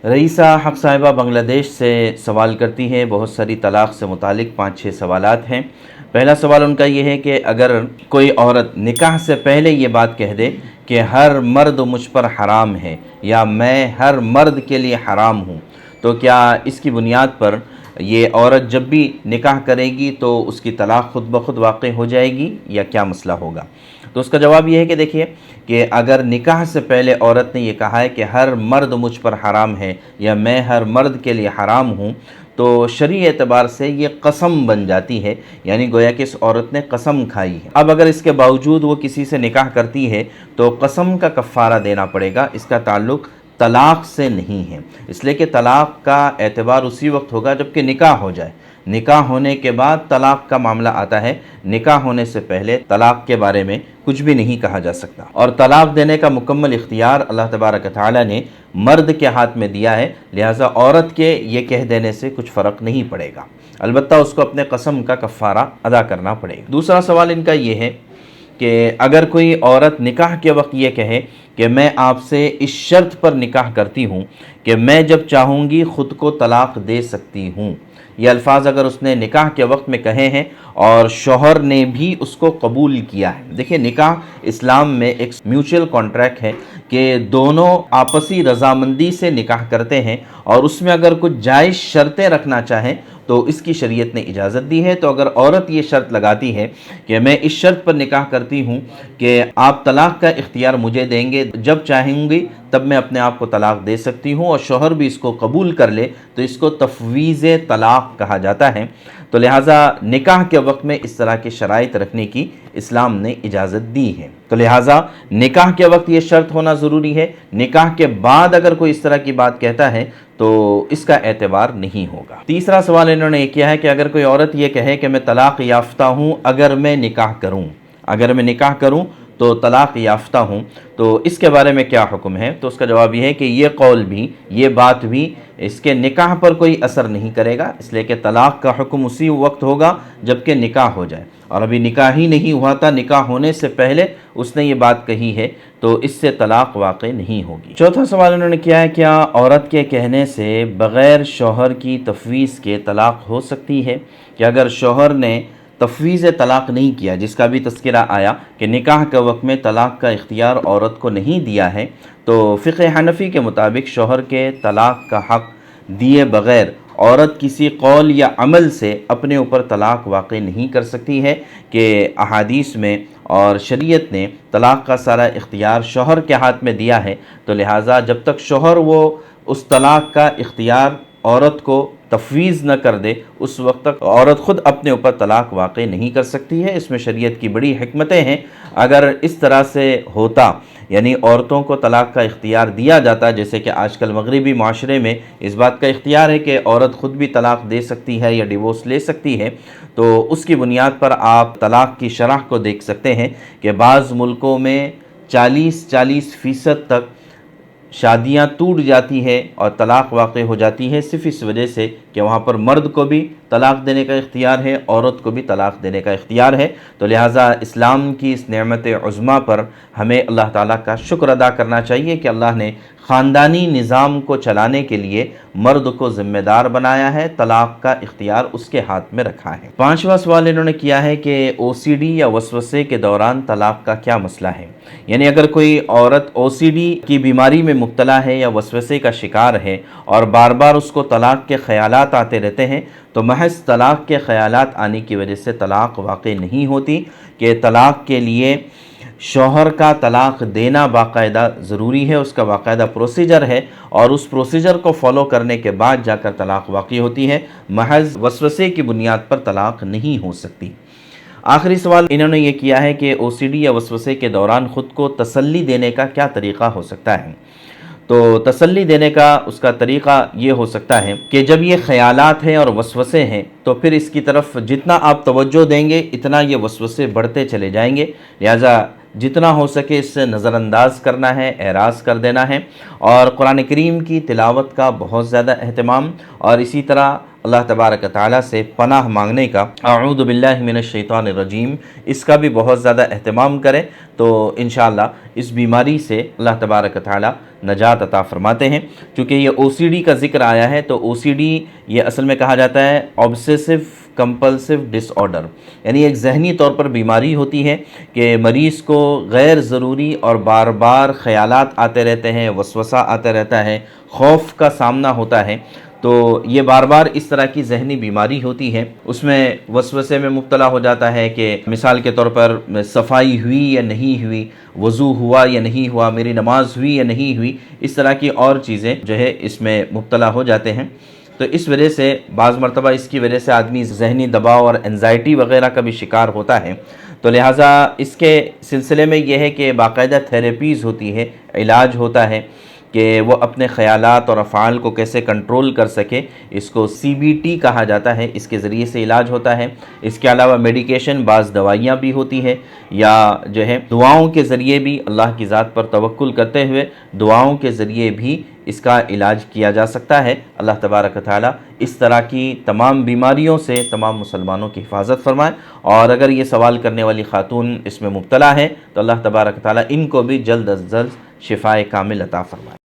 रईसा हक साहिबा बांग्लादेश से सवाल करती हैं। बहुत सारी तलाक़ से मुतालिक 5-6 सवालात हैं। पहला सवाल उनका ये है कि अगर कोई औरत निकाह से पहले ये बात कह दे कि हर मर्द मुझ पर हराम है या मैं हर मर्द के लिए हराम हूँ, तो क्या इसकी बुनियाद पर ये औरत जब भी निकाह करेगी तो उसकी तलाक़ खुद ब खुद वाक़ई हो जाएगी या क्या मसला होगा? तो उसका जवाब ये है कि देखिए कि अगर निकाह से पहले औरत ने ये कहा है कि हर मर्द मुझ पर हराम है या मैं हर मर्द के लिए हराम हूँ, तो शरई एतबार से ये कसम बन जाती है, यानी गोया कि इस औरत ने कसम खाई है। अब अगर इसके बावजूद वो किसी से निकाह करती है तो कसम का कफ़ारा देना पड़ेगा। इसका ताल्लुक़ तलाक़ से नहीं है, इसलिए कि तलाक़ का एतबार उसी वक्त होगा जबकि निकाह हो जाए। निकाह होने के बाद तलाक़ का मामला आता है, निकाह होने से पहले तलाक़ के बारे में कुछ भी नहीं कहा जा सकता। और तलाक़ देने का मुकम्मल इख्तियार अल्लाह तबारक व तआला ने मर्द के हाथ में दिया है, लिहाजा औरत के ये कह देने से कुछ फ़र्क नहीं पड़ेगा, अलबत्ता उसको अपने कसम का कफ़ारा अदा करना पड़ेगा। दूसरा सवाल इनका ये है कि अगर कोई औरत निकाह के वक्त ये कहे कि मैं आपसे इस शर्त पर निकाह करती हूँ कि मैं जब चाहूँगी ख़ुद को तलाक़ दे सकती हूँ, ये अल्फाज अगर उसने निकाह के वक्त में कहे हैं और शौहर ने भी उसको कबूल किया है। देखिए, निकाह इस्लाम में एक म्यूचुअल कॉन्ट्रैक्ट है कि दोनों आपसी रज़ामंदी से निकाह करते हैं और उसमें अगर कुछ जायज़ शर्तें रखना चाहें तो इसकी शरीयत ने इजाज़त दी है। तो अगर औरत ये शर्त लगाती है कि मैं इस शर्त पर निकाह करती हूँ कि आप तलाक़ का इख्तियार मुझे देंगे, जब चाहूँगी तब मैं अपने आप को तलाक़ दे सकती हूँ, और शौहर भी इसको कबूल कर ले तो इसको तफ़वीज़ तलाक़ कहा जाता है। तो लिहाजा निकाह के वक्त में इस तरह की शराइत रखने की इस्लाम ने इजाज़त दी है। तो लिहाजा निकाह के वक्त ये शर्त होना ज़रूरी है। निकाह के बाद अगर कोई इस तरह की बात कहता है तो इसका एतबार नहीं होगा। तीसरा सवाल इन्होंने ये किया है कि अगर कोई औरत ये कहे कि मैं तलाक़ याफ्ता हूँ, अगर मैं निकाह करूँ तो तलाक़ याफ्ता हूँ, तो इसके बारे में क्या हुक्म है? तो उसका जवाब ये है कि ये कौल भी, ये बात भी इसके निकाह पर कोई असर नहीं करेगा, इसलिए कि तलाक़ का हुक्म उसी वक्त होगा जबकि निकाह हो जाए, और अभी निकाह ही नहीं हुआ था, निकाह होने से पहले उसने ये बात कही है, तो इससे तलाक़ वाक़ई नहीं होगी। चौथा सवाल उन्होंने किया है, क्या औरत के कहने से बग़ैर शौहर की तफ़वीज़ के तलाक़ हो सकती है? कि अगर शौहर ने तफ़वीज़ तलाक़ नहीं किया, जिसका भी तज़किरा आया कि निकाह के वक्त में तलाक़ का इख्तियार औरत को नहीं दिया है, तो फ़िक़्ह हनफ़ी के मुताबिक शौहर के तलाक़ का हक़ दिए बग़ैर औरत किसी कौल या अमल से अपने ऊपर तलाक़ वाक़ई नहीं कर सकती है कि अहादीस में और शरीयत ने तलाक़ का सारा इख्तियार शौहर के हाथ में दिया है। तो लिहाजा जब तक शौहर वो उस तलाक़ का इख्तियार औरत को तफ़वीज़ न कर दे, उस वक्त तक औरत ख़ुद अपने ऊपर तलाक़ वाक़ई नहीं कर सकती है। इसमें शरीयत की बड़ी हिकमतें हैं। अगर इस तरह से होता, यानी औरतों को तलाक़ का इख्तियार दिया जाता, जैसे कि आजकल मगरिबी माशरे में इस बात का इख्तियार है कि औरत ख़ुद भी तलाक़ दे सकती है या डिवोर्स ले सकती है, तो उसकी बुनियाद पर आप तलाक़ की शरह को देख सकते हैं कि बाज़ मुल्कों में 40% तक शादियां टूट जाती है और तलाक़ वाक़ई हो जाती है, सिर्फ़ इस वजह से कि वहाँ पर मर्द को भी तलाक़ देने का इख्तियार है, औरत को भी तलाक़ देने का इख्तियार है। तो लिहाजा इस्लाम की इस नेमत उज़्मा पर हमें अल्लाह ताला का शुक्र अदा करना चाहिए कि अल्लाह ने ख़ानदानी निज़ाम को चलाने के लिए मर्द को ज़िम्मेदार बनाया है, तलाक़ का इख्तियार उसके हाथ में रखा है। पाँचवा सवाल इन्होंने किया है कि OCD या वसवसे के दौरान तलाक़ का क्या मसला है? यानी अगर कोई औरत OCD की बीमारी में मुब्तला है या वसवसे का शिकार है और बार बार उसको तलाक़ के ख़यालात आते रहते हैं, तो महज तलाक़ के ख़यालात आने की वजह से तलाक़ वाक़ई नहीं होती, कि तलाक़ के लिए शौहर का तलाक़ देना बाकायदा ज़रूरी है, उसका बाकायदा प्रोसीजर है और उस प्रोसीजर को फॉलो करने के बाद जाकर तलाक़ वाक़ई होती है। महज वसवसे की बुनियाद पर तलाक़ नहीं हो सकती। आखिरी सवाल इन्होंने ये किया है कि OCD या वसवसे के दौरान ख़ुद को तसल्ली देने का क्या तरीक़ा हो सकता है? तो तसल्ली देने का उसका तरीक़ा ये हो सकता है कि जब ये ख़यालात हैं और वसवसे हैं, तो फिर इसकी तरफ जितना आप तवज्जो देंगे इतना ये वसवसे बढ़ते चले जाएंगे। लिहाजा جتنا ہو سکے اس سے نظر انداز کرنا ہے، اعراض کر دینا ہے، اور قرآن کریم کی تلاوت کا بہت زیادہ اہتمام، اور اسی طرح اللہ تبارک تعالیٰ سے پناہ مانگنے کا، اعوذ باللہ من الشیطان الرجیم، اس کا بھی بہت زیادہ اہتمام کریں تو انشاءاللہ اس بیماری سے اللہ تبارک تعالیٰ نجات عطا فرماتے ہیں۔ چونکہ یہ او سی ڈی کا ذکر آیا ہے تو او سی ڈی یہ اصل میں کہا جاتا ہے آبسیسو کمپلسو ڈس آرڈر، یعنی ایک ذہنی طور پر بیماری ہوتی ہے کہ مریض کو غیر ضروری اور بار بار خیالات آتے رہتے ہیں، وسوسہ آتا رہتا ہے، خوف کا سامنا ہوتا ہے، تو یہ بار بار اس طرح کی ذہنی بیماری ہوتی ہے۔ اس میں وسوسے میں مبتلا ہو جاتا ہے کہ مثال کے طور پر صفائی ہوئی یا نہیں ہوئی، وضو ہوا یا نہیں ہوا، میری نماز ہوئی یا نہیں ہوئی، اس طرح کی اور چیزیں جو ہے اس میں مبتلا ہو جاتے ہیں۔ تو اس وجہ سے بعض مرتبہ اس کی وجہ سے آدمی ذہنی دباؤ اور انزائٹی وغیرہ کا بھی شکار ہوتا ہے، تو لہٰذا اس کے سلسلے میں یہ ہے کہ باقاعدہ تھیراپیز ہوتی ہے، علاج ہوتا ہے کہ وہ اپنے خیالات اور افعال کو کیسے کنٹرول کر سکے، اس کو سی بی ٹی کہا جاتا ہے، اس کے ذریعے سے علاج ہوتا ہے۔ اس کے علاوہ میڈیکیشن، بعض دوائیاں بھی ہوتی ہے، یا جو ہے دعاؤں کے ذریعے بھی اللہ کی ذات پر توکل کرتے ہوئے دعاؤں کے ذریعے بھی اس کا علاج کیا جا سکتا ہے۔ اللہ تبارک تعالیٰ اس طرح کی تمام بیماریوں سے تمام مسلمانوں کی حفاظت فرمائے، اور اگر یہ سوال کرنے والی خاتون اس میں مبتلا ہے تو اللہ تبارک تعالیٰ ان کو بھی جلد از جلد شفائے کامل عطا فرمائے۔